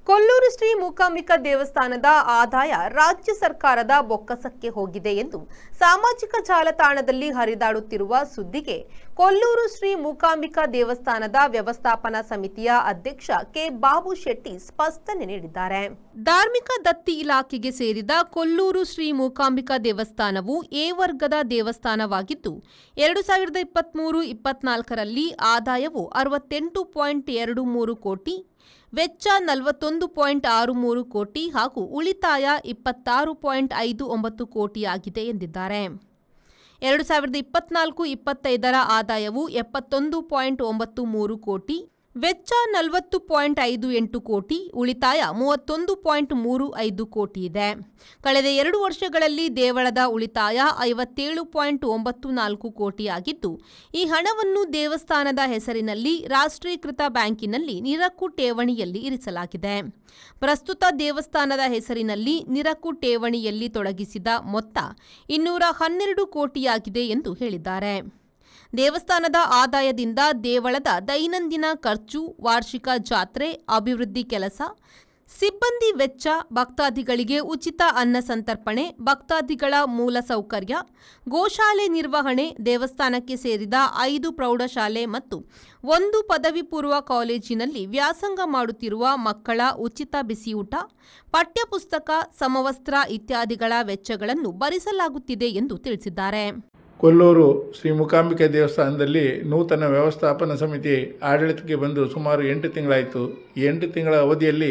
ಕೊಲ್ಲೂರು ಶ್ರೀ ಮೂಕಾಂಬಿಕಾ ದೇವಸ್ಥಾನದ ಆದಾಯ ರಾಜ್ಯ ಸರ್ಕಾರದ ಬೊಕ್ಕಸಕ್ಕೆ ಹೋಗಿದೆ ಎಂದು ಸಾಮಾಜಿಕ ಜಾಲತಾಣದಲ್ಲಿ ಹರಿದಾಡುತ್ತಿರುವ ಸುದ್ದಿಗೆ ಕೊಲ್ಲೂರು ಶ್ರೀ ಮೂಕಾಂಬಿಕಾ ದೇವಸ್ಥಾನದ ವ್ಯವಸ್ಥಾಪನಾ ಸಮಿತಿಯ ಅಧ್ಯಕ್ಷ ಕೆ ಬಾಬು ಶೆಟ್ಟಿ ಸ್ಪಷ್ಟನೆ ನೀಡಿದ್ದಾರೆ. ಧಾರ್ಮಿಕ ದತ್ತಿ ಇಲಾಖೆಗೆ ಸೇರಿದ ಕೊಲ್ಲೂರು ಶ್ರೀ ಮೂಕಾಂಬಿಕಾ ದೇವಸ್ಥಾನವು ಎ ವರ್ಗದ ದೇವಸ್ಥಾನವಾಗಿದ್ದು 2023-24ರಲ್ಲಿ ಆದಾಯವು 68.23 ಕೋಟಿ, ವೆಚ್ಚ 41.63 ಕೋಟಿ ಹಾಗೂ ಉಳಿತಾಯ 26.59 ಕೋಟಿಯಾಗಿದೆ ಎಂದಿದ್ದಾರೆ. 2024-25ರ ಆದಾಯವು 71.93 ಕೋಟಿ, ವೆಚ್ಚ 40.58 ಕೋಟಿ, ಉಳಿತಾಯ 31.35 ಕೋಟಿ ಇದೆ. ಕಳೆದ 2 ವರ್ಷಗಳಲ್ಲಿ ದೇವಳದ ಉಳಿತಾಯ 57.94 ಕೋಟಿಯಾಗಿದ್ದು, ಈ ಹಣವನ್ನು ದೇವಸ್ಥಾನದ ಹೆಸರಿನಲ್ಲಿ ರಾಷ್ಟ್ರೀಕೃತ ಬ್ಯಾಂಕಿನಲ್ಲಿ ನಿರಕ್ಕು ಠೇವಣಿಯಲ್ಲಿ ಇರಿಸಲಾಗಿದೆ. ಪ್ರಸ್ತುತ ದೇವಸ್ಥಾನದ ಹೆಸರಿನಲ್ಲಿ ನಿರಕ್ಕು ಠೇವಣಿಯಲ್ಲಿ ತೊಡಗಿಸಿದ ಮೊತ್ತ 212 ಕೋಟಿಯಾಗಿದೆ ಎಂದು ಹೇಳಿದ್ದಾರೆ. ದೇವಸ್ಥಾನದ ಆದಾಯದಿಂದ ದೇವಳದ ದೈನಂದಿನ ಖರ್ಚು, ವಾರ್ಷಿಕ ಜಾತ್ರೆ, ಅಭಿವೃದ್ಧಿ ಕೆಲಸ, ಸಿಬ್ಬಂದಿ ವೆಚ್ಚ, ಭಕ್ತಾದಿಗಳಿಗೆ ಉಚಿತ ಅನ್ನ ಸಂತರ್ಪಣೆ, ಭಕ್ತಾದಿಗಳ ಮೂಲ ಸೌಕರ್ಯ, ಗೋಶಾಲೆ ನಿರ್ವಹಣೆ, ದೇವಸ್ಥಾನಕ್ಕೆ ಸೇರಿದ 5 ಪ್ರೌಢಶಾಲೆ ಮತ್ತು 1 ಪದವಿ ಪೂರ್ವ ಕಾಲೇಜಿನಲ್ಲಿ ವ್ಯಾಸಂಗ ಮಾಡುತ್ತಿರುವ ಮಕ್ಕಳ ಉಚಿತ ಬಿಸಿಯೂಟ, ಪಠ್ಯಪುಸ್ತಕ, ಸಮವಸ್ತ್ರ ಇತ್ಯಾದಿಗಳ ವೆಚ್ಚಗಳನ್ನು ಭರಿಸಲಾಗುತ್ತಿದೆ ಎಂದು ತಿಳಿಸಿದ್ದಾರೆ. ಕೊಲ್ಲೂರು ಶ್ರೀ ಮೂಕಾಂಬಿಕಾ ದೇವಸ್ಥಾನದಲ್ಲಿ ನೂತನ ವ್ಯವಸ್ಥಾಪನಾ ಸಮಿತಿ ಆಡಳಿತಕ್ಕೆ ಬಂದು ಸುಮಾರು 8 ತಿಂಗಳಾಯಿತು. ಈ 8 ತಿಂಗಳ ಅವಧಿಯಲ್ಲಿ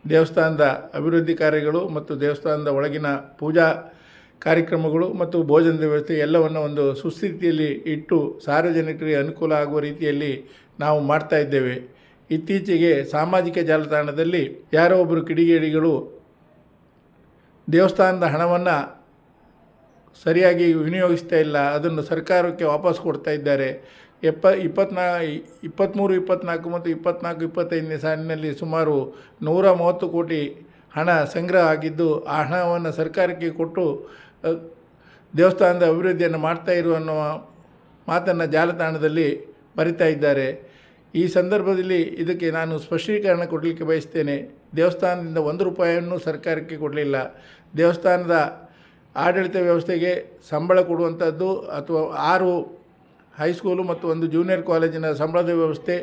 ದೇವಸ್ಥಾನದ ಅಭಿವೃದ್ಧಿ ಕಾರ್ಯಗಳು ಮತ್ತು ದೇವಸ್ಥಾನದ ಒಳಗಿನ ಪೂಜಾ ಕಾರ್ಯಕ್ರಮಗಳು ಮತ್ತು ಭೋಜನದ ವ್ಯವಸ್ಥೆ ಎಲ್ಲವನ್ನು ಒಂದು ಸುಸ್ಥಿತಿಯಲ್ಲಿ ಇಟ್ಟು ಸಾರ್ವಜನಿಕರಿಗೆ ಅನುಕೂಲ ಆಗುವ ರೀತಿಯಲ್ಲಿ ನಾವು ಮಾಡ್ತಾ ಇದ್ದೇವೆ. ಇತ್ತೀಚೆಗೆ ಸಾಮಾಜಿಕ ಜಾಲತಾಣದಲ್ಲಿ ಯಾರೋ ಒಬ್ಬರು ಕಿಡಿಗೇಡಿಗಳು ದೇವಸ್ಥಾನದ ಹಣವನ್ನು ಸರಿಯಾಗಿ ವಿನಿಯೋಗಿಸ್ತಾ ಇಲ್ಲ, ಅದನ್ನು ಸರ್ಕಾರಕ್ಕೆ ವಾಪಸ್ ಕೊಡ್ತಾ ಇದ್ದಾರೆ. 23, 24 ಮತ್ತು 24-25ನೇ ಸಾಲಿನಲ್ಲಿ ಸುಮಾರು 130 ಕೋಟಿ ಹಣ ಸಂಗ್ರಹ ಆಗಿದ್ದು, ಆ ಹಣವನ್ನು ಸರ್ಕಾರಕ್ಕೆ ಕೊಟ್ಟು ದೇವಸ್ಥಾನದ ಅಭಿವೃದ್ಧಿಯನ್ನು ಮಾಡ್ತಾ ಇರುವ ಅನ್ನುವ ಮಾತನ್ನು ಜಾಲತಾಣದಲ್ಲಿ ಬರಿತಾ ಇದ್ದಾರೆ. ಈ ಸಂದರ್ಭದಲ್ಲಿ ಇದಕ್ಕೆ ನಾನು ಸ್ಪಷ್ಟೀಕರಣ ಕೊಡಲಿಕ್ಕೆ ಬಯಸ್ತೇನೆ. ದೇವಸ್ಥಾನದಿಂದ 1 ರೂಪಾಯಿಯನ್ನು ಸರ್ಕಾರಕ್ಕೆ ಕೊಡಲಿಲ್ಲ. ದೇವಸ್ಥಾನದ ಆಡಳಿತ ವ್ಯವಸ್ಥೆಗೆ ಸಂಬಳ ಕೊಡುವಂಥದ್ದು ಅಥವಾ 6 ಹೈಸ್ಕೂಲು ಮತ್ತು 1 ಜೂನಿಯರ್ ಕಾಲೇಜಿನ ಸಂಬಳದ ವ್ಯವಸ್ಥೆ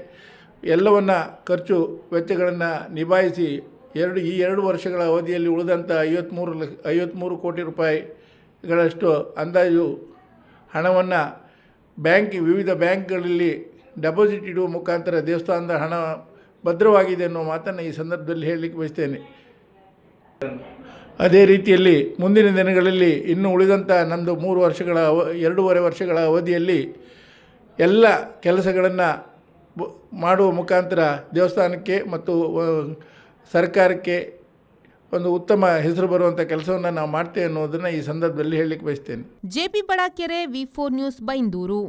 ಎಲ್ಲವನ್ನು ಖರ್ಚು ವೆಚ್ಚಗಳನ್ನು ನಿಭಾಯಿಸಿ ಈ 2 ವರ್ಷಗಳ ಅವಧಿಯಲ್ಲಿ ಉಳಿದಂಥ 53 ಕೋಟಿ ರೂಪಾಯಿಗಳಷ್ಟು ಅಂದಾಜು ಹಣವನ್ನು ವಿವಿಧ ಬ್ಯಾಂಕ್ಗಳಲ್ಲಿ ಡೆಪಾಸಿಟ್ ಇಡುವ ಮುಖಾಂತರ ದೇವಸ್ಥಾನದ ಹಣ ಭದ್ರವಾಗಿದೆ ಅನ್ನೋ ಮಾತನ್ನು ಈ ಸಂದರ್ಭದಲ್ಲಿ ಹೇಳಲಿಕ್ಕೆ ಬಯಸ್ತೇನೆ. ಅದೇ ರೀತಿಯಲ್ಲಿ ಮುಂದಿನ ದಿನಗಳಲ್ಲಿ ಇನ್ನು ಉಳಿದಂಥ ನಮ್ಮದು 2.5 ವರ್ಷಗಳ ಅವಧಿಯಲ್ಲಿ ಎಲ್ಲ ಕೆಲಸಗಳನ್ನು ಮಾಡುವ ಮುಖಾಂತರ ದೇವಸ್ಥಾನಕ್ಕೆ ಮತ್ತು ಸರ್ಕಾರಕ್ಕೆ ಒಂದು ಉತ್ತಮ ಹೆಸರು ಬರುವಂಥ ಕೆಲಸವನ್ನು ನಾವು ಮಾಡ್ತೇವೆ ಅನ್ನೋದನ್ನು ಈ ಸಂದರ್ಭದಲ್ಲಿ ಹೇಳಲಿಕ್ಕೆ ಬಯಸ್ತೇನೆ. JP Badakere, V4 news, Byndoor.